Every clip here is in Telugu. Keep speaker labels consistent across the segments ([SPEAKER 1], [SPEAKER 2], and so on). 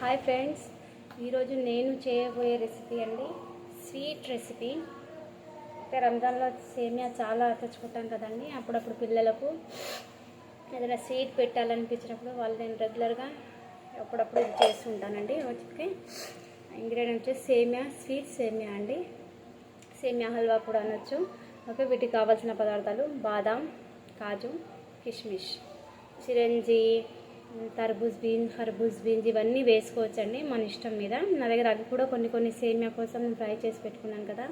[SPEAKER 1] హాయ్ ఫ్రెండ్స్, ఈరోజు నేను చేయబోయే రెసిపీ అండి స్వీట్ రెసిపీ. అయితే రంజాన్లో సేమియా చాలా తెచ్చుకుంటాం కదండి. అప్పుడప్పుడు పిల్లలకు ఏదైనా స్వీట్ పెట్టాలనిపించినప్పుడు నేను రెగ్యులర్గా అప్పుడప్పుడు ఇది చేస్తుంటానండి. ఓకే, ఇంగ్రీడియంట్ వచ్చేసి సేమియా, స్వీట్ సేమియా అండి. సేమియా హల్వా కూడా అనొచ్చు. ఓకే, వీటికి కావాల్సిన పదార్థాలు బాదాం, కాజు, కిష్మిష్, చిరంజీ, ఖర్బూజ్ బీన్స్ ఇవన్నీ వేసుకోవచ్చండి, మన ఇష్టం మీద. నా దగ్గర అవి కూడా కొన్ని సేమియా కోసం నేను ఫ్రై చేసి పెట్టుకున్నాను కదా.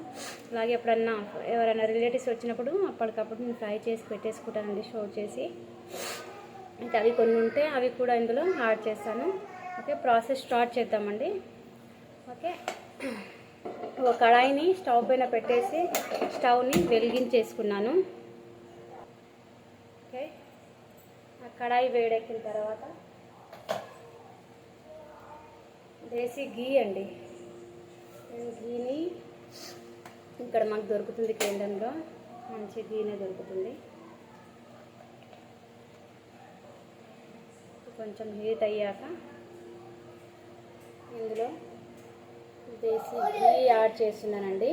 [SPEAKER 1] అలాగే ఎప్పుడన్నా ఎవరైనా రిలేటివ్స్ వచ్చినప్పుడు అప్పటికప్పుడు నేను ఫ్రై చేసి పెట్టేసుకుంటానండి, స్టోర్ చేసి. అయితే అవి కొన్ని ఉంటే అవి కూడా ఇందులో యాడ్ చేస్తాను. ఓకే, ప్రాసెస్ స్టార్ట్ చేద్దామండి. ఓకే, ఒక కడాయిని స్టవ్ పైన పెట్టేసి స్టవ్ని వెలిగించేసుకున్నాను. ఓకే, ఆ కడాయి వేడెక్కిన తర్వాత దేశీ గీ అండి. గీని ఇక్కడ మాకు దొరుకుతుంది, కేంద్రంలో మంచి గీనే దొరుకుతుంది. కొంచెం హీట్ అయ్యాక ఇందులో దేశీ గీ యాడ్ చేస్తున్నానండి.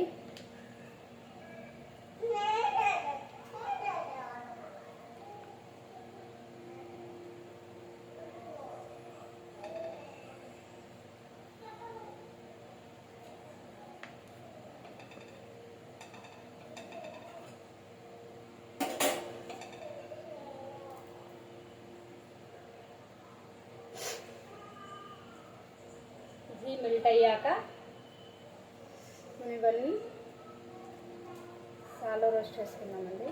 [SPEAKER 1] గీ మెల్ట్ అయ్యాక మనం ఇవన్నీ సాలో రోస్ట్ చేసుకున్నామండి.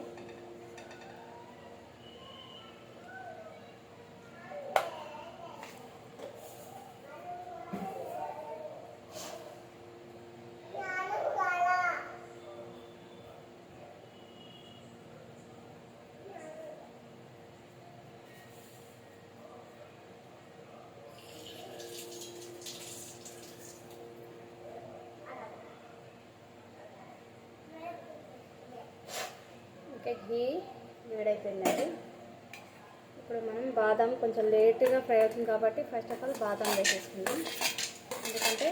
[SPEAKER 1] గీ వేడైపోయిందండి. ఇప్పుడు మనం బాదం కొంచెం లేట్గా ఫ్రై అవుతుంది కాబట్టి ఫస్ట్ ఆఫ్ ఆల్ బాదం వేసేసుకుందాం. ఎందుకంటే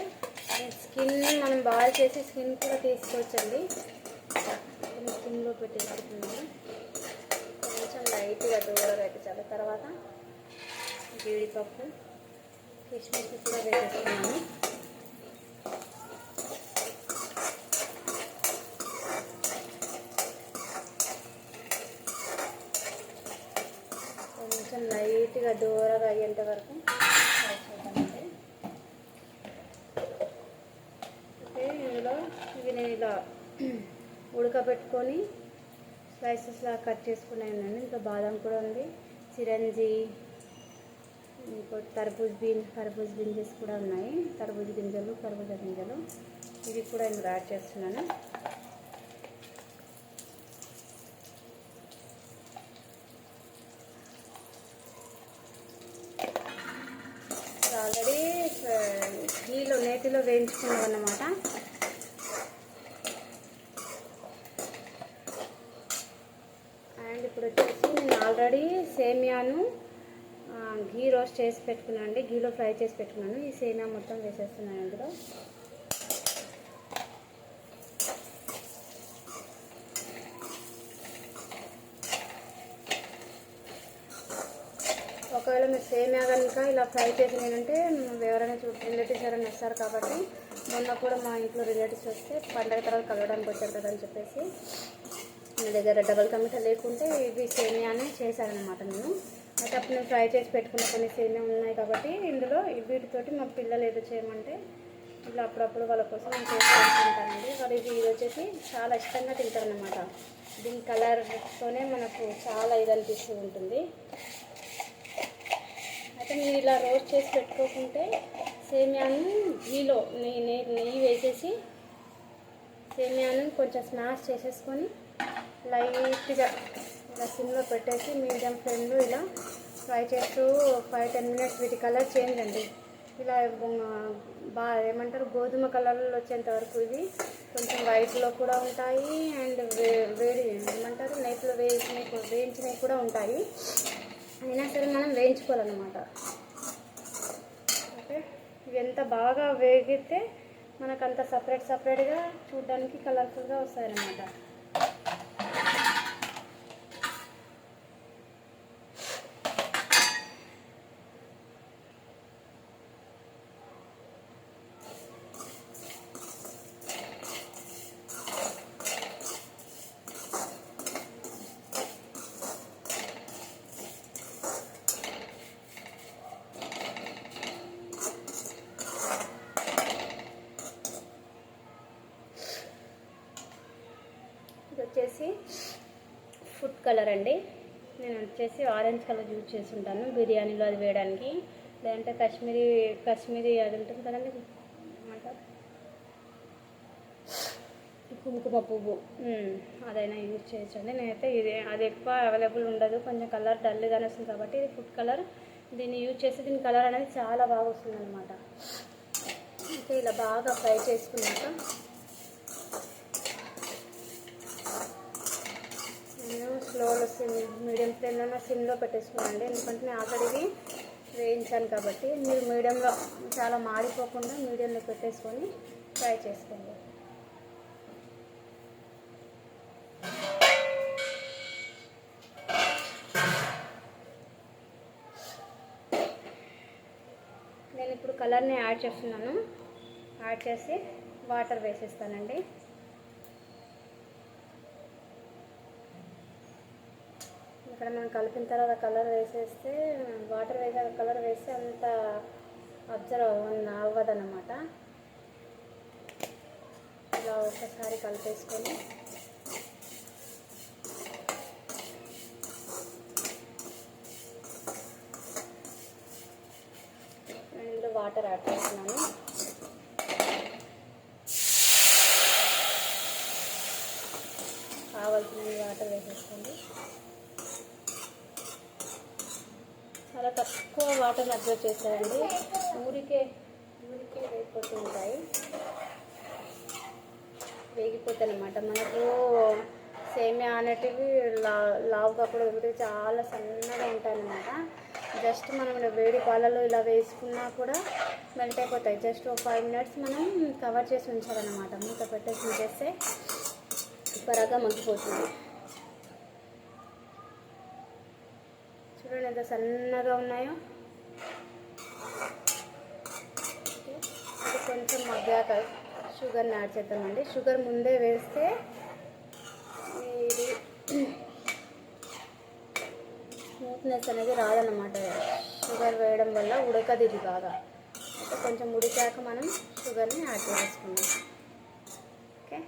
[SPEAKER 1] స్కిన్ మనం బాయిల్ చేసి స్కిన్ కూడా తీసుకోవచ్చండి. స్కిన్లో పెట్టేసుకుందాం. కొంచెం లైట్గా దూరగా అయితే చాలా. తర్వాత జీడిపప్పు, కిస్మిస్ కూడా వేసేసుకున్నాము. కొంచెం లైట్గా దూరగా అయ్యేంత వరకు ఫ్రై చేద్దామండి. ఓకే, ఇందులో ఇవి నేను ఇలా ఉడకబెట్టుకొని స్లైసెస్లా కట్ చేసుకున్నానండి. ఇంకా బాదం కూడా ఉంది, చిరంజీ, ఇంకోటి ఖర్బూజ్ గింజెస్ కూడా ఉన్నాయి. కర్బూజా గింజలు ఇవి కూడా ఇందులో యాడ్ చేస్తున్నాను. ఆల్రెడీ నేతిలో వేయించుకున్నాం అన్నమాట. అండ్ ఇప్పుడు వచ్చేసి నేను ఆల్రెడీ సేమియాను గీ రోస్ట్ చేసి పెట్టుకున్నాను అండి, గీలో ఫ్రై చేసి పెట్టుకున్నాను. ఈ సేమియా మొత్తం వేసేస్తున్నాను అందులో. ఒకవేళ మీరు సేమియా కనుక ఇలా ఫ్రై చేసి నేనంటే ఎవరైనా రిలేటివ్స్ ఎవరైనా వస్తారు కాబట్టి, మొన్న కూడా మా ఇంట్లో రిలేటివ్స్ వస్తే పండగ తర్వాత కలవడానికి వచ్చారు కదా అని చెప్పేసి నా దగ్గర డబల్ కా మీఠా లేకుంటే ఇవి సేమియానే చేశారనమాట నేను. అయితే అప్పుడు నేను ఫ్రై చేసి పెట్టుకున్న కొన్ని సేమియా ఉన్నాయి కాబట్టి ఇందులో వీటితోటి మా పిల్లలు ఏదో చేయమంటే ఇలా అప్పుడప్పుడు వాళ్ళ కోసం నేను చేసి పెట్టుకుంటానండి. వాళ్ళు ఇది వచ్చేసి చాలా ఇష్టంగా తింటారనమాట. దీని కలర్తోనే మనకు చాలా ఇది అనిపిస్తూ ఉంటుంది. అయితే మీరు ఇలా రోస్ట్ చేసి పెట్టుకోకుంటే సేమియాను గీలో నెయ్యి వేసేసి సేమియాను కొంచెం స్మాష్ చేసేసుకొని లైట్గా ఇలా సిమ్లో పెట్టేసి మీడియం ఫ్లేమ్లో ఇలా ఫ్రై చేస్తూ 5-10 మినిట్స్ వీటి కలర్ చేంజ్ అండి. ఇలా ఏమంటారు గోధుమ కలర్లో వచ్చేంత వరకు ఇవి కొంచెం వైట్లో కూడా ఉంటాయి. అండ్ వేడి ఏమంటారు నెయ్యిలో వేయించినవి కూడా ఉంటాయి. అయినా సరే మనం వేయించుకోవాలన్నమాట. ఓకే, ఇవి ఎంత బాగా వేగితే మనకు అంత సపరేట్గా చూడడానికి కలర్ఫుల్గా వస్తాయి అన్నమాట. ఇది వచ్చేసి ఫుడ్ కలర్ అండి. నేను వచ్చేసి ఆరెంజ్ కలర్ యూజ్ చేస్తుంటాను బిర్యానీలో అది వేయడానికి. లేదంటే కాశ్మీరీ అది ఉంటుంది కదండి, ఏమంటారు, కుంకుమ పువ్వు, అదైనా యూజ్ చేయొచ్చండి. నేనైతే అది ఎక్కువ అవైలబుల్ ఉండదు, కొంచెం కలర్ డల్గానే వస్తుంది కాబట్టి ఇది ఫుడ్ కలర్. దీన్ని యూజ్ చేసి దీని కలర్ అనేది చాలా బాగా వస్తుంది అనమాట. అయితే ఇలా బాగా ఫ్రై చేసుకున్నాక నేను స్లోలో మీడియం ఫ్లేమ్లో సిమ్లో పెట్టేసుకున్నానండి. ఎందుకంటే నేను ఆల్రెడీ వేయించాను కాబట్టి మీరు మీడియంలో చాలా మాడిపోకుండా మీడియంలో పెట్టేసుకొని ఫ్రై చేసుకోండి. నేను ఇప్పుడు కలర్ని యాడ్ చేస్తున్నాను. యాడ్ చేసి వాటర్ వేసేస్తానండి. ఇక్కడ మనం కలిపిన తర్వాత కలర్ వేసేస్తే, వాటర్ వేసాక కలర్ వేస్తే అంత అబ్జర్వ్ అవ్వదన్నమాట. ఇలా ఒకసారి కలిపేసుకొని నేను ఇందులో వాటర్ యాడ్ చేస్తున్నాను. కావాల్సిన వాటర్ వేసేసుకోండి. చాలా తక్కువ వాటర్ని అబ్జర్వ్ చేస్తారండి, ఊరికే వేగిపోతాయి అన్నమాట. మనకు సేమియా అనేటివి లావుగా కూడా వేగితే చాలా సన్నగా ఉంటాయన్నమాట. జస్ట్ మనం వేడి పాలలో ఇలా వేసుకున్నా కూడా మెల్ట్ అయిపోతాయి. జస్ట్ ఒక 5 minutes మనం కవర్ చేసి ఉంచాలన్నమాట. మూత పెట్టేసి ఉంచేస్తే త్వరగా మగ్గిపోతుంది. చూడండి ఎంత సన్నగా ఉన్నాయో. ఇది కొంచెం మగ్గాక షుగర్ని యాడ్ చేద్దామండి. షుగర్ ముందే వేస్తే ఇది స్మూత్నెస్ అనేది రాదన్నమాట. షుగర్ వేయడం వల్ల ఉడకదు ఇది బాగా. అయితే కొంచెం ఉడికాక మనం షుగర్ని యాడ్ చేసుకుందాం. ఓకే,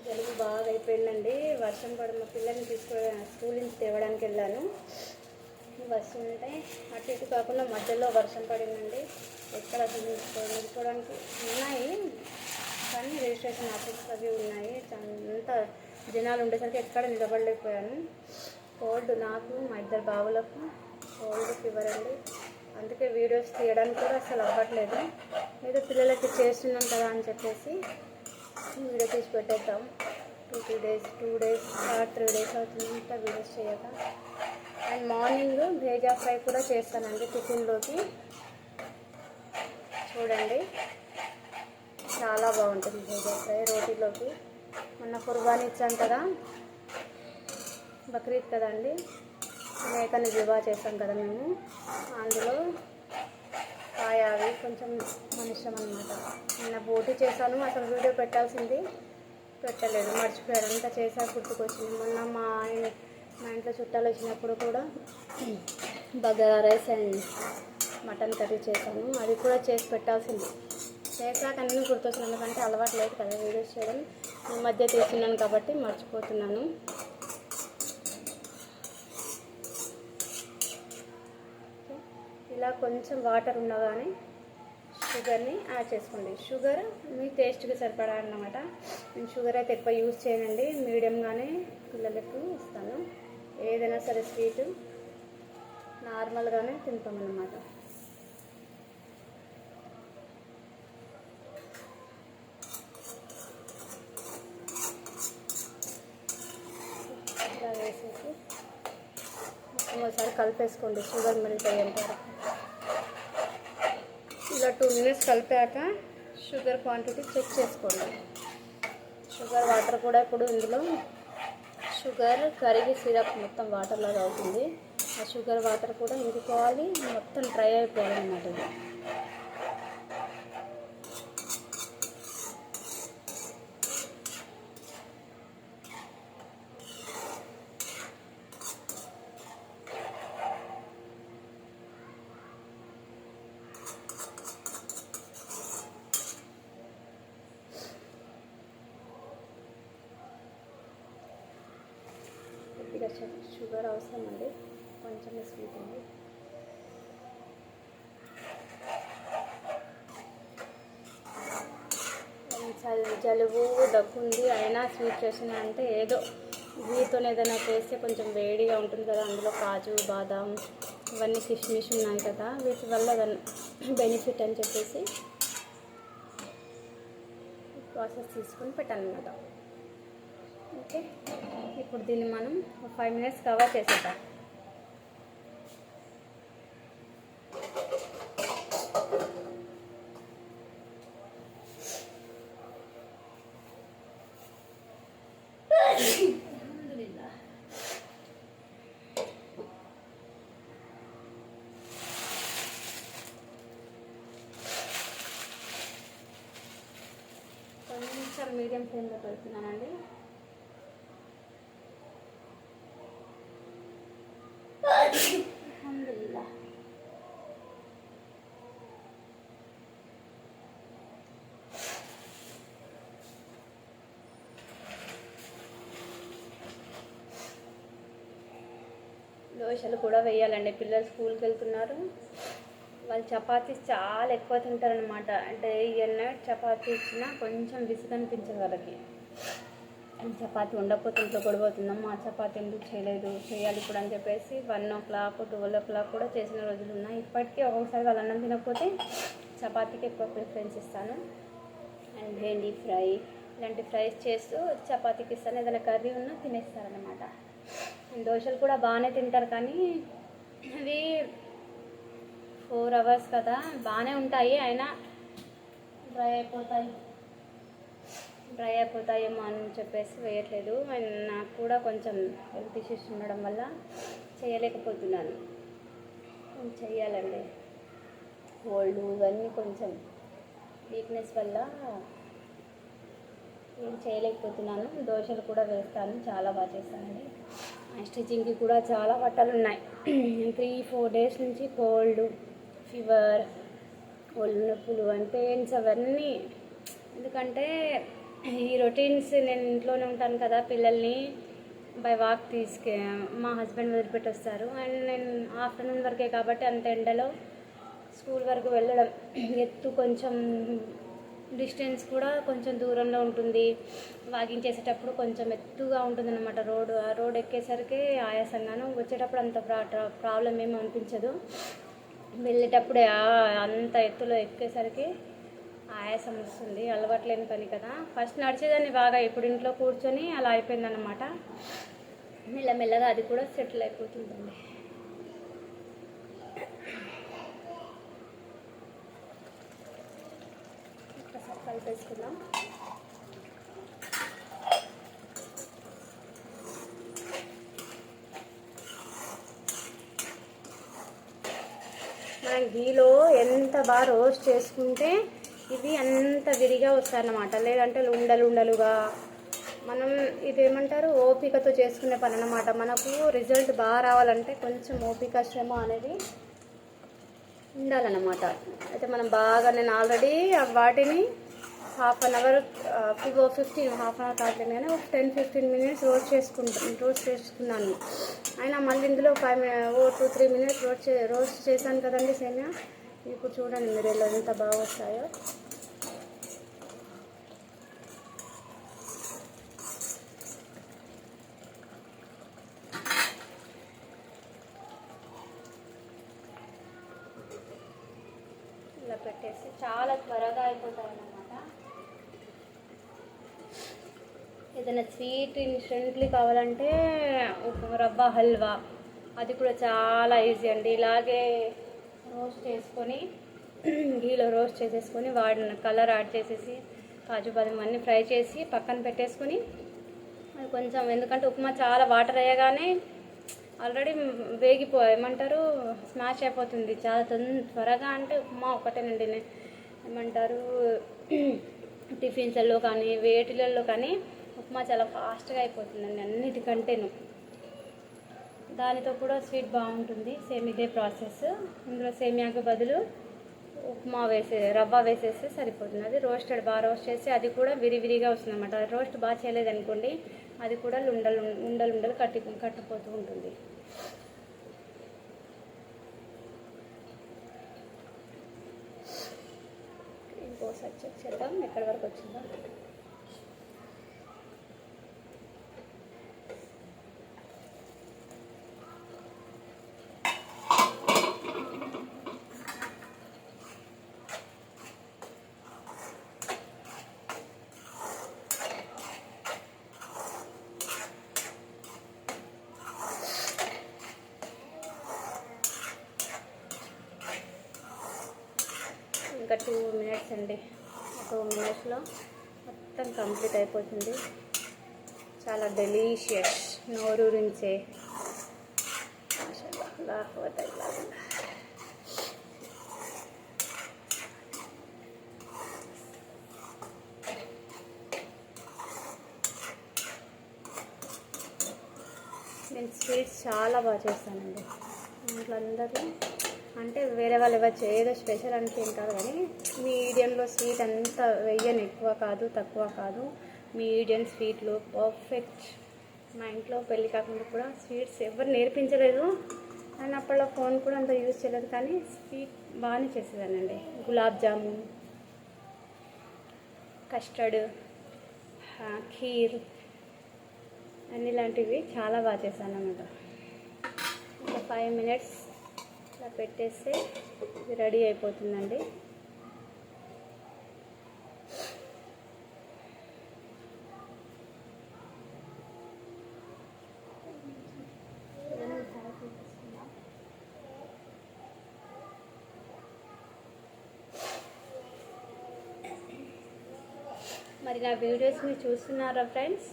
[SPEAKER 1] జలుబు బాగా అయిపోయిందండి. వర్షం పడి మా పిల్లల్ని స్కూల్ నుంచి తేవడానికి వెళ్ళాను. వర్షం ఉంటే అటు ఇటు కాకుండా మధ్యలో వర్షం పడిందండి. ఎక్కడ అసలు నిలుచుకోవడానికి ఉన్నాయి కానీ రిజిస్ట్రేషన్ ఆఫీస్ అవి ఉన్నాయి. అంత జనాలు ఉండేసరికి ఎక్కడ నిలబడలేకపోయాను. కోల్డ్, నాకు మా 2 బాబులకు కోల్డ్, ఫీవర్ అండి. అందుకే వీడియోస్ తీయడానికి కూడా అసలు అవ్వట్లేదు. ఏదో పిల్లలకి చేస్తున్నాం కదా అని చెప్పేసి వీడియో తీసి పెట్టేద్దాం. 2 days 3 days అవుతుంది ఇంకా వీడియోస్ చేయక. అండ్ మార్నింగ్ భేజా ఫ్రై కూడా చేస్తానండి టిఫిన్లోకి. చూడండి చాలా బాగుంటుంది భేజా ఫ్రై రోటీలోకి. మొన్న కుర్బానీ ఇచ్చాను కదా, బక్రీద్ కదండి, మేకని జిబా చేస్తాం కదా మేము. అందులో కాయ అవి కొంచెం మన ఇష్టం అనమాట. నిన్న బోటీ చేశాను, అసలు వీడియో పెట్టాల్సింది పెట్టలేదు, మర్చిపోయాను. అంతా చేసా గుర్తుకొచ్చింది. మొన్న మా ఇంట్లో చుట్టాలు వచ్చినప్పుడు కూడా bagara rice and mutton curry చేశాను. అది కూడా చేసి పెట్టాల్సింది. చేశాక అన్నీ గుర్తొచ్చింది, ఎందుకంటే అలవాటు లేదు కదా వీడియోస్ చేయడం. ఈ మధ్య తీస్తున్నాను కాబట్టి మర్చిపోతున్నాను. ఇలా కొంచెం వాటర్ ఉండగానే షుగర్ని యాడ్ చేసుకోండి. షుగర్ మీ టేస్ట్కి సరిపడా అన్నమాట. నేను షుగర్ అయితే ఎక్కువ యూజ్ చేయనండి, మీడియంగానే పిల్లలకు ఇస్తాను. ఏదైనా సరే స్వీటు నార్మల్గానే తింటామన్నమాట. ఇలా వేసేసి ఒకసారి కలిపేసుకోండి షుగర్ మెల్ట్ అయ్యేంటారు. ఇలా 2 minutes కలిపాక షుగర్ క్వాంటిటీ చెక్ చేసుకోండి. షుగర్ వాటర్ కూడా ఇప్పుడు ఇందులో షుగర్ కరిగి సిరప్ మొత్తం వాటర్ లాగా అవుతుంది. ఆ షుగర్ వాటర్ కూడా ఇంకిపోవాలి, మొత్తం డ్రై అయిపోవాలి అన్నమాట. ఇది కొద్దిగా షుగర్ అవసరం అండి, కొంచెం స్వీట్ ఉంది. జలుబు దగ్గు ఉంది అయినా స్వీట్ చేసిన అంటే ఏదో వీటితో ఏదైనా చేస్తే కొంచెం వేడిగా ఉంటుంది కదా, అందులో కాజు బాదాం ఇవన్నీ కిష్మిష్ ఉన్నాయి కదా, వీటి వల్ల బెనిఫిట్ అని చెప్పేసి ప్రాసెస్ తీసుకొని పెట్టాను అన్నమాట. ఓకే, ఇప్పుడు దీన్ని మనం 5 minutes కవర్ చేసేద్దాం. కొంచెం మీడియం ఫ్లేమ్లో పెడుతున్నానండి. అల్హమ్దులిల్లాహ్. దోశలు కూడా వేయాలండి. పిల్లలు స్కూల్కి వెళ్తున్నారు, వాళ్ళు చపాతీ చాలా ఎక్కువ తింటారనమాట. అంటే ఇవన్నీ చపాతీ ఇచ్చినా కొంచెం విసుగు అనిపించదు వాళ్ళకి. చపాతీ ఉండకపోతే ఇంట్లో గొడవవుతుందమ్మా, ఆ చపాతీ ఎందుకు చేయలేదు, చేయాలి ఇప్పుడు అని చెప్పేసి 1 o'clock 12 o'clock కూడా చేసిన రోజులు ఉన్నాయి. ఇప్పటికీ ఒక్కొక్కసారి వాళ్ళు అన్నం తినకపోతే చపాతీకి ఎక్కువ ప్రిఫరెన్స్ ఇస్తాను. అండ్ భేండి ఫ్రై ఇలాంటి ఫ్రైస్ చేస్తూ చపాతీకి ఇస్తాను. ఏదైనా కర్రీ ఉన్నా తినేస్తారనమాట. దోశలు కూడా బాగానే తింటారు, కానీ అవి 4 hours కదా బాగానే ఉంటాయి, అయినా డ్రై అయిపోతాయేమో అని చెప్పేసి వేయట్లేదు. అండ్ నాకు కూడా కొంచెం హెల్త్ ఇష్యూస్ ఉండడం వల్ల చేయలేకపోతున్నాను. చెయ్యాలండి, కోల్డ్ ఇవన్నీ కొంచెం వీక్నెస్ వల్ల నేను చేయలేకపోతున్నాను. దోశలు కూడా వేస్తాను, చాలా బాగా చేస్తానండి. స్టిచ్చింగ్కి కూడా చాలా బట్టలు ఉన్నాయి. 3-4 days నుంచి కోల్డ్, ఫీవర్, ఒళ్ళు నొప్పులు అండ్ పెయిన్స్ అవన్నీ. ఎందుకంటే ఈ రొటీన్స్, నేను ఇంట్లోనే ఉంటాను కదా, పిల్లల్ని బై వాక్ మా హస్బెండ్ వదిలిపెట్టి వస్తారు. అండ్ నేను ఆఫ్టర్నూన్ వరకే కాబట్టి అంత ఎండలో స్కూల్ వరకు వెళ్ళడం, ఎత్తు కొంచెం డిస్టెన్స్ కూడా కొంచెం దూరంలో ఉంటుంది. వాకింగ్ చేసేటప్పుడు కొంచెం ఎత్తుగా ఉంటుంది అన్నమాట రోడ్. ఆ రోడ్ ఎక్కేసరికి ఆయాసంగాను, వచ్చేటప్పుడు అంత ప్రాబ్లం ఏమీ అనిపించదు. వెళ్ళేటప్పుడే అంత ఎత్తులో ఎక్కేసరికి ఆయాసం వస్తుంది. అలవాట్లేని పని కదా. ఫస్ట్ నడిచేదాన్ని బాగా, ఇప్పుడు ఇంట్లో కూర్చొని అలా అయిపోయిందన్నమాట. మెల్లమెల్లగా అది కూడా సెటిల్ అయిపోతుందండి. ఒకసారి కలిపేసుకుందాం. మనం గీలో ఎంత బాగా రోస్ట్ చేసుకుంటే ఇవి అంత విడిగా వస్తాయన్నమాట. లేదంటే ఉండలుగా మనం ఇదేమంటారు ఓపికతో చేసుకునే పని అన్నమాట. మనకు రిజల్ట్ బాగా రావాలంటే కొంచెం ఓపిక, శ్రమ అనేది ఉండాలన్నమాట. అయితే మనం బాగా, నేను ఆల్రెడీ వాటిని half an hour half an hour కావట్లేదు కానీ 10-15 minutes రోస్ట్ చేసుకున్నాను. అయినా మళ్ళీ ఇందులో 2-3 minutes రోస్ట్ చేశాను కదండి సేమియా. ఇప్పుడు చూడండి మీరు ఎలా ఎంత బాగా వస్తాయో. ఇలా పెట్టేసి చాలా త్వరగా అయిపోతాయి అన్నమాట. ఏదైనా స్వీట్ ఇన్స్టెంట్లీ కావాలంటే రవ్వ హల్వా, అది కూడా చాలా ఈజీ అండి. ఇలాగే రోస్ట్ చేసుకొని ఘీలో రోస్ట్ చేసేసుకొని వాడిన కలర్ యాడ్ చేసేసి కాజు బాదం అన్నీ ఫ్రై చేసి పక్కన పెట్టేసుకొని అది కొంచెం, ఎందుకంటే ఉప్మా చాలా వాటర్ అయ్యగానే ఆల్రెడీ ఏమంటారు స్మాష్ అయిపోతుంది చాలా త్వరగా. అంటే ఉప్మా ఒకటేనండి ఏమంటారు టిఫిన్స్లలో కానీ వేటిలలో కానీ ఉప్మా చాలా ఫాస్ట్గా అయిపోతుందండి అన్నిటికంటేను. దానితో కూడా స్వీట్ బాగుంటుంది. సేమ్ ఇదే ప్రాసెస్. ఇందులో సేమియాకు బదులు ఉప్మా రవ్వ వేసేస్తే సరిపోతుంది. అది బాగా రోస్ట్ చేసి అది కూడా విరివిరిగా వస్తుంది అన్నమాట. రోస్ట్ బాగా చేయలేదనుకోండి అది కూడా ఉండలు కట్టిపోతూ ఉంటుంది. ఇంకోసారి చెక్ చేద్దాం ఎక్కడి వరకు వచ్చిందో. ఇంకా 2 minutes అండి. 2 minutesలో మొత్తం కంప్లీట్ అయిపోతుంది. చాలా డెలీషియస్, నోరూరించే నేను స్వీట్స్ చాలా బాగా చేస్తానండి. ఇంట్లో అందరూ అంటే వేరే వాళ్ళు ఎవరు ఏదో స్పెషల్ అని తింటారు కానీ మీడియంలో స్వీట్ అంతా వెయ్యను, ఎక్కువ కాదు తక్కువ కాదు, మీడియం స్వీట్లు పర్ఫెక్ట్. మా ఇంట్లో పెళ్ళి కాకుండా కూడా స్వీట్స్ ఎవరు నేర్పించలేదు అండ్ అప్పట్లో ఫోన్ కూడా అంత యూజ్ చేయలేదు, కానీ స్వీట్ బాగానే చేసేదానండి. గులాబ్ జామున్, కస్టర్డ్, ఖీర్ అన్ని లాంటివి చాలా బాగా చేశాను అన్నమాట. ఇంకా 5 minutes ఇలా పెట్టేస్తే ఇది రెడీ అయిపోతుందండి. మరి నా వీడియోస్ని చూస్తున్నారా ఫ్రెండ్స్?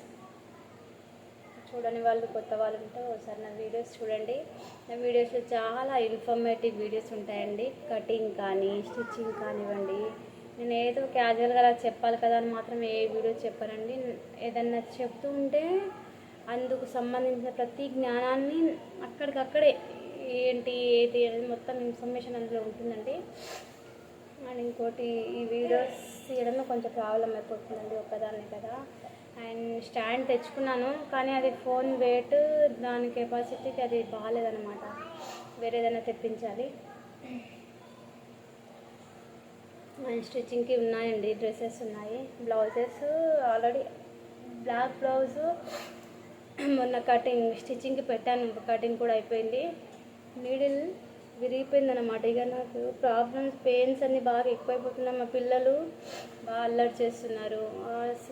[SPEAKER 1] చూడని వాళ్ళు, కొత్త వాళ్ళు ఉంటే ఒకసారి నా వీడియోస్ చూడండి. నా వీడియోస్లో చాలా ఇన్ఫర్మేటివ్ వీడియోస్ ఉంటాయండి. కటింగ్ కానీ స్టిచ్చింగ్ కానివ్వండి. నేను ఏదో క్యాజువల్గా అలా చెప్పాలి కదా అని మాత్రం ఏ వీడియో చెప్పానండి. ఏదన్నా చెప్తూ ఉంటే అందుకు సంబంధించిన ప్రతి జ్ఞానాన్ని అక్కడికక్కడే ఏంటి ఏది అనేది మొత్తం ఇన్ఫర్మేషన్ అందులో ఉంటుందండి. అండ్ ఇంకోటి, ఈ వీడియోస్ తీయడంలో కొంచెం ప్రాబ్లం అయిపోతుందండి ఒక్కదాన్నే కదా. అండ్ స్టాండ్ తెచ్చుకున్నాను కానీ అది ఫోన్ వెయిట్ దాని కెపాసిటీకి అది బాగాలేదన్నమాట. వేరేదైనా తెప్పించాలి. అండ్ స్టిచ్చింగ్కి ఉన్నాయండి, డ్రెస్సెస్ ఉన్నాయి, బ్లౌజెస్ ఆల్రెడీ బ్లాక్ బ్లౌజు మొన్న స్టిచ్చింగ్కి పెట్టాను, కటింగ్ కూడా అయిపోయింది. నీడిల్ విరిగిపోయిందన్నమాట. ఇక నాకు ప్రాబ్లమ్స్, పెయిన్స్ అన్నీ బాగా ఎక్కువైపోతున్నాయి. మా పిల్లలు బాగా అల్లరి చేస్తున్నారు.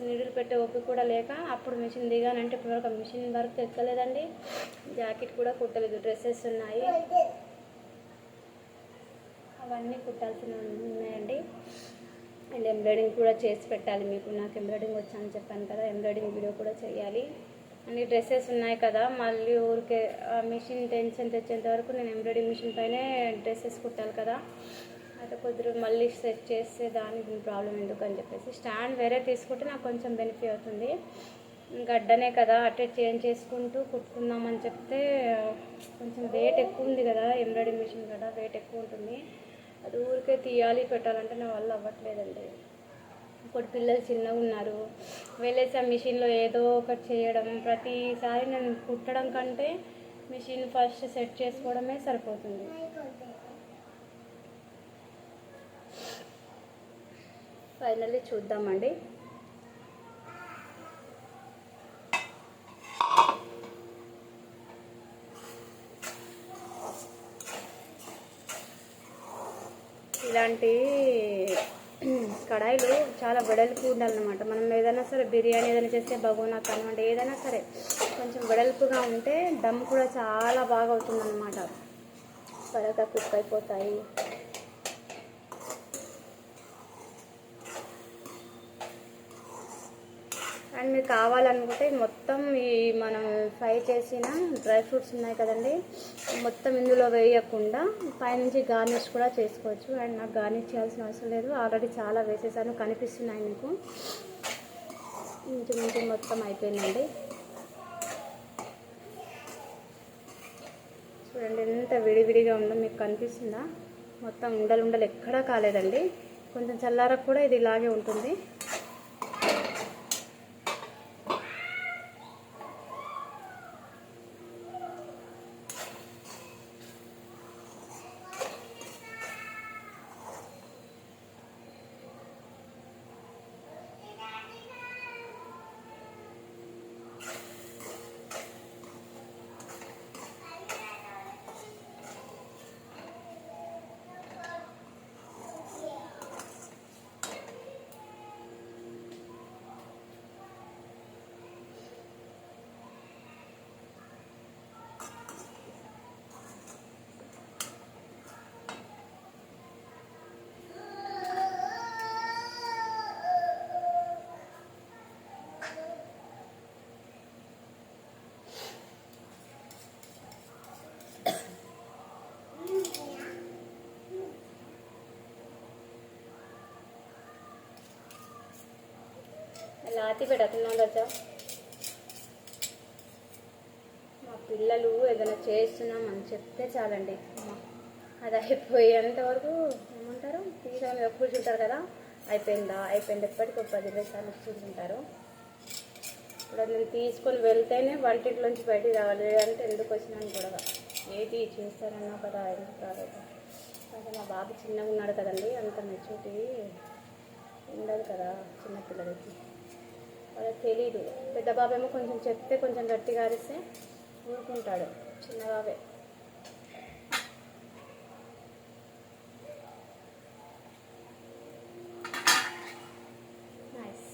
[SPEAKER 1] నీడిల్ పెట్టే ఓపిక కూడా లేక అప్పుడు మిషన్ దిగానంటే ఇప్పటివరకు మిషన్ వర్క్ ఎక్కలేదండి. జాకెట్ కూడా కుట్టలేదు. డ్రెస్సెస్ ఉన్నాయి, అవన్నీ కుట్టాల్సినవి ఉన్నాయండి. అండ్ ఎంబ్రాయిడింగ్ కూడా చేసి పెట్టాలి మీకు. నాకు ఎంబ్రాయిడింగ్ వచ్చానని చెప్పాను కదా, ఎంబ్రాయిడింగ్ వీడియో కూడా చేయాలి. అన్ని డ్రెస్సెస్ ఉన్నాయి కదా, మళ్ళీ ఊరికే మిషన్ టెన్షన్ తెచ్చేంత వరకు నేను ఎంబ్రాయిడింగ్ మిషన్ పైనే డ్రెస్సెస్ కుట్టాలి కదా. అయితే కొద్దిగా మళ్ళీ సెట్ చేస్తే దానికి ప్రాబ్లం ఎందుకు అని చెప్పేసి స్టాండ్ వేరే తీసుకుంటే నాకు కొంచెం బెనిఫిట్ అవుతుంది. గడ్డనే కదా అటే చేంజ్ చేసుకుంటూ కుట్టుకుందామని చెప్తే కొంచెం వెయిట్ ఎక్కువ ఉంది కదా, ఎంబ్రాయిడింగ్ మిషన్ కదా వెయిట్ ఎక్కువ ఉంటుంది. అది ఊరికే తీయాలి పెట్టాలంటే నా వల్ల అవ్వట్లేదండి. ఇప్పుడు పిల్లలు చిన్నగా ఉన్నారు, వెళ్ళేసి ఆ మిషన్లో ఏదో ఒకటి చేయడం, ప్రతిసారి నేను కుట్టడం కంటే మిషన్ ఫస్ట్ సెట్ చేసుకోవడమే సరిపోతుంది. ఫైనల్లీ చూద్దామండి. ఇలాంటి కడాయిలు చాలా వెడల్పు ఉండాలన్నమాట. మనం ఏదైనా సరే బిర్యానీ ఏదైనా చేస్తే బగోనా కానివ్వండి, ఏదైనా సరే కొంచెం వెడల్పుగా ఉంటే దమ్ కూడా చాలా బాగా అవుతుందన్నమాట. త్వరగా కుక్ అయిపోతాయి. అండ్ మీరు కావాలనుకుంటే మొత్తం ఈ మనం ఫ్రై చేసిన డ్రై ఫ్రూట్స్ ఉన్నాయి కదండి, మొత్తం ఇందులో వేయకుండా పైనుంచి గార్నిష్ కూడా చేసుకోవచ్చు. అండ్ నాకు గార్నిష్ చేయాల్సిన అవసరం లేదు, ఆల్రెడీ చాలా వేసేసాను, కనిపిస్తున్నాయి మీకు. ఇంచుమించు మొత్తం అయిపోయిందండి. చూడండి ఎంత విడివిడిగా ఉందో మీకు కనిపిస్తుందా. మొత్తం ఉండలు ఉండలు ఎక్కడా కాలేదండి. కొంచెం చల్లారకు కూడా ఇది ఇలాగే ఉంటుంది. లాతి పెడుతున్నాను రజా. మా పిల్లలు ఏదైనా చేస్తున్నామని చెప్తే చాలండి, అది అయిపోయేంత వరకు ఏమంటారు తీసాము ఎప్పుడు చూంటారు కదా, అయిపోయిందా అయిపోయింది ఎప్పటికీ 10-20 సార్లు చూస్తుంటారు. ఇప్పుడు నేను తీసుకొని వెళ్తేనే వంటింట్లోంచి బయటికి రావాలి, అంటే ఎందుకు వచ్చినాను గొడవ, ఏది చేస్తారన్నా కదా ఎందుకు రాలేదు. అంటే మా బాబు చిన్నగా ఉన్నాడు కదండి, అంత మెచ్యూరిటీ ఉండదు కదా చిన్నపిల్లలకి, వాళ్ళకి తెలీదు. పెద్ద బాబేమో కొంచెం చెప్తే కొంచెం గట్టిగా అరిస్తే ఊరుకుంటాడు, చిన్న బాబే. నైస్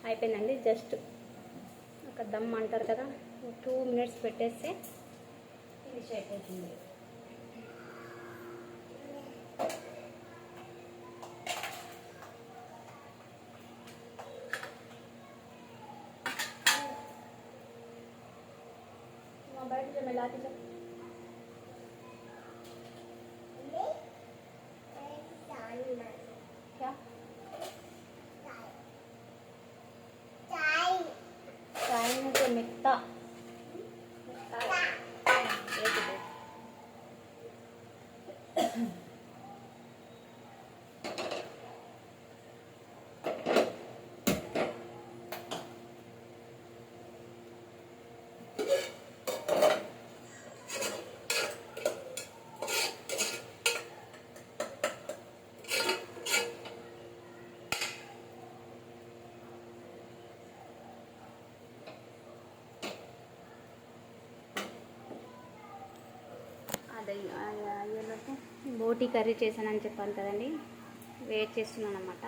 [SPEAKER 1] అయిపోయిందండి. జస్ట్ ఒక దమ్ అంటారు కదా, 2 మినిట్స్ పెట్టేస్తే ఫినిష్ అయిపోతుంది. बैठ जो मैं लाती चल क्या चाय में तो मिट्टा అయ్యేలోపు బోటి కర్రీ చేశానని చెప్పాను కదండి, వెయిట్ చేస్తున్నాను అన్నమాట.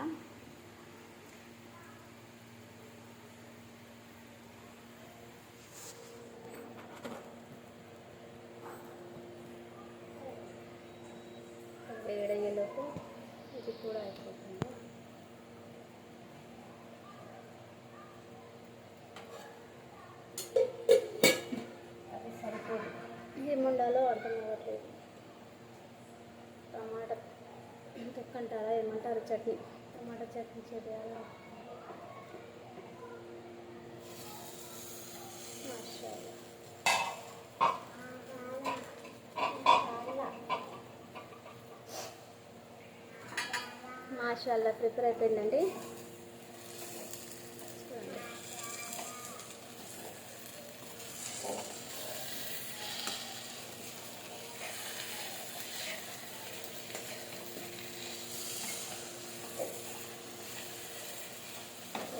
[SPEAKER 1] వేడయ్యేలోపు ఇది కూడా అయిపోతుంది. అది సరిపోదు, ఏముండాలో అర్థం అవ్వట్లేదు. టమాటా తొక్కంటారా ఏమంటారు, చట్నీ, టమాటా చట్నీ చేయాలా. మాషాల్లా ప్రిపేర్ అయిపోయిందండి.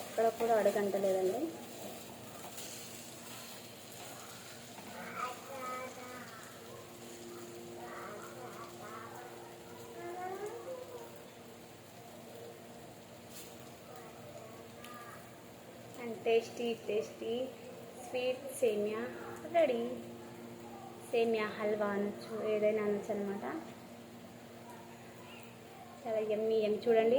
[SPEAKER 1] ఎక్కడ కూడా అడగంటలేదండి. టేస్టీ టేస్టీ స్వీట్ సేమియా రెడీ. సేమియా హల్వా అనొచ్చు, ఏదైనా అనొచ్చు అనమాట. చాలా యమ్మీ యమ్మీ. చూడండి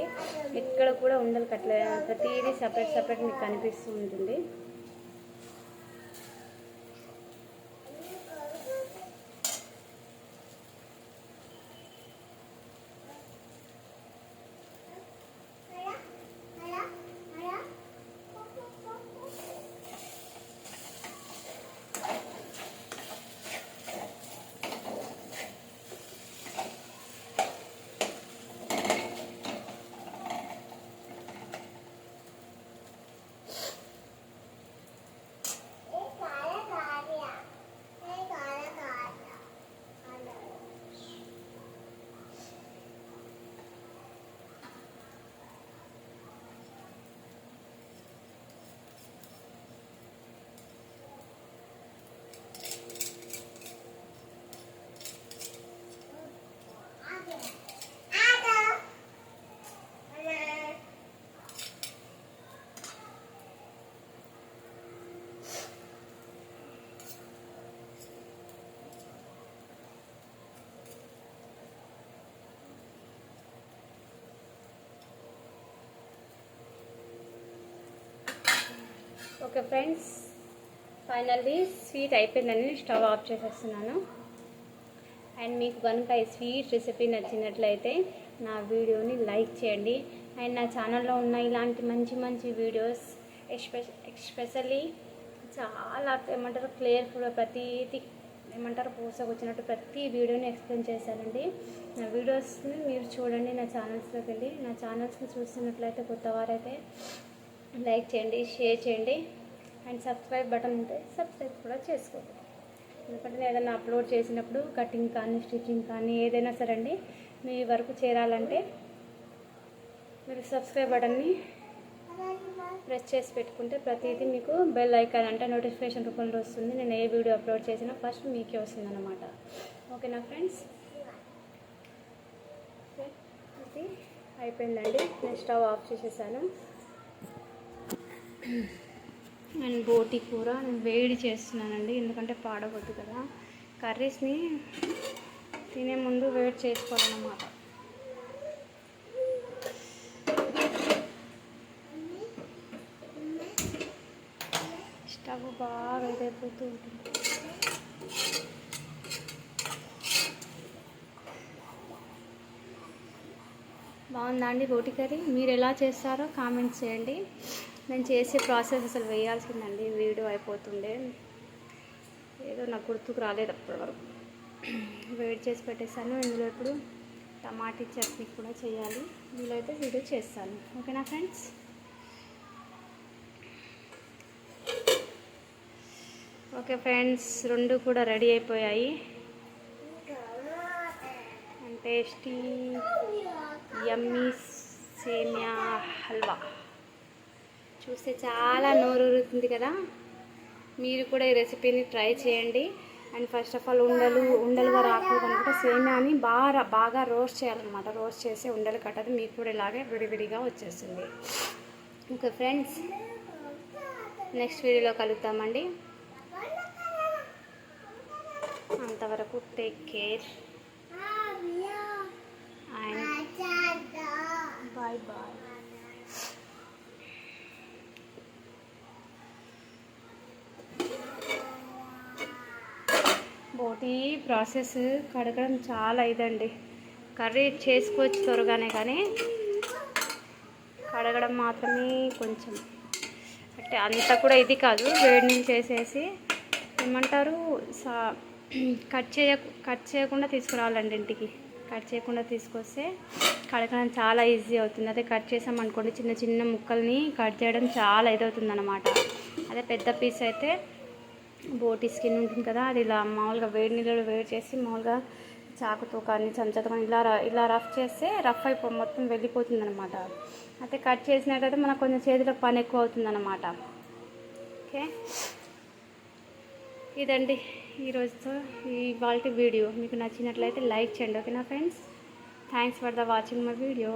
[SPEAKER 1] ఎక్కడ కూడా ఉండలు కట్టలే, ప్రతిదీ సపరేట్ సపరేట్ మీకు కనిపిస్తూ ఉంటుంది. ఓకే ఫ్రెండ్స్, ఫైనల్లీ స్వీట్ అయిపోయిందని స్టవ్ ఆఫ్ చేసేస్తున్నాను. అండ్ మీకు కనుక ఈ స్వీట్ రెసిపీ నచ్చినట్లయితే నా వీడియోని లైక్ చేయండి. అండ్ నా ఛానల్లో ఉన్న ఇలాంటి మంచి మంచి వీడియోస్ ఎస్పెషల్లీ చాలా ఏమంటారు క్లియర్ఫుల్గా ప్రతిదీ ఏమంటారు పూసకొచ్చినట్టు ప్రతి వీడియోని ఎక్స్ప్లెయిన్ చేశానండి. నా వీడియోస్ని మీరు చూడండి, నా ఛానల్స్లోకి వెళ్ళి నా ఛానల్స్ని చూస్తున్నట్లయితే కొత్తవారైతే లైక్ చేయండి, షేర్ చేయండి అండ్ సబ్స్క్రైబ్ బటన్ ఉంటే సబ్స్క్రైబ్ కూడా చేసుకోండి. ఎందుకంటే నేను ఏదైనా అప్లోడ్ చేసినప్పుడు కటింగ్ కానీ స్టిచ్చింగ్ కానీ ఏదైనా సరే అండి మీ వరకు చేరాలంటే మీరు సబ్స్క్రైబ్ బటన్ని ప్రెస్ చేసి పెట్టుకుంటే ప్రతిదీ మీకు బెల్ ఐకాన్ అంటే నోటిఫికేషన్ రూపంలో వస్తుంది. నేను ఏ వీడియో అప్లోడ్ చేసినా ఫస్ట్ మీకే వస్తుంది అన్నమాట. ఓకేనా ఫ్రెండ్స్, ఇది అయిపోయిందండి. నేను స్టవ్ ఆఫ్ చేసేసాను. అండ్ బోటి కూర నేను వేడి చేస్తున్నానండి, ఎందుకంటే పాడవద్దు కదా. కర్రీస్ని తినే ముందు వేడి చేసుకోవాలన్నమాట. స్టవ్ బాగా ఇదైపోతూ ఉంటుంది. బాగుందా అండి బోటి కర్రీ? మీరు ఎలా చేస్తారో కామెంట్స్ చేయండి. నేను చేసే ప్రాసెస్ అసలు వేయాల్సిందండి, వీడియో అయిపోతుండే, ఏదో నాకు గుర్తుకు రాలేదు అప్పటి వరకు. వేడి చేసి పెట్టేస్తాను. ఇందులో ఇప్పుడు టమాటా చట్నీ కూడా చేయాలి, వీలైతే వీడియో చేస్తాను. ఓకేనా ఫ్రెండ్స్? ఓకే ఫ్రెండ్స్, రెండు కూడా రెడీ అయిపోయాయి. టేస్టీ యమ్మీ సేమియా హల్వా చూస్తే చాలా నోరూరుతుంది కదా. మీరు కూడా ఈ రెసిపీని ట్రై చేయండి. అండ్ ఫస్ట్ ఆఫ్ ఆల్ ఉండలుగా రాకూడదు అనుకుంటే సేమియాని బాగా రోస్ట్ చేయాలన్నమాట. రోస్ట్ చేసి ఉండలు కట్టదు, మీకు కూడా ఇలాగే విడివిడిగా వచ్చేస్తుంది. ఓకే ఫ్రెండ్స్, నెక్స్ట్ వీడియోలో కలుద్దామండి. అంతవరకు take care and bye bye. బోటి ప్రాసెస్ కడగడం చాలా ఇదండి. కర్రీ చేసుకోవచ్చు త్వరగానే, కానీ కడగడం మాత్రమే కొంచెం అంటే అంత కూడా ఇది కాదు. వేడి నీళ్ళు చేసేసి ఏమంటారు కట్ చేయకుండా తీసుకురావాలండి ఇంటికి. కట్ చేయకుండా తీసుకొస్తే కడగడం చాలా ఈజీ అవుతుంది. అదే కట్ చేసామనుకోండి చిన్న చిన్న ముక్కల్ని కట్ చేయడం చాలా ఇదవుతుంది అన్నమాట. అదే పెద్ద పీస్ అయితే బోటి స్కిన్ ఉంటుంది కదా, అది ఇలా మామూలుగా వేడి నీళ్ళు వేడి చేసి మామూలుగా చాకుతో కానీ చెంచాతో కానీ ఇలా రఫ్ చేస్తే మొత్తం వెళ్ళిపోతుంది అనమాట. అయితే కట్ చేసినట్టయితే మనకు కొంచెం చేతిలో పని ఎక్కువ అవుతుంది అన్నమాట. ఓకే, ఇదండి ఈరోజుతో ఇవాల్టి వీడియో. మీకు నచ్చినట్లయితే లైక్ చేయండి. ఓకేనా friends? Thanks for the watching my video.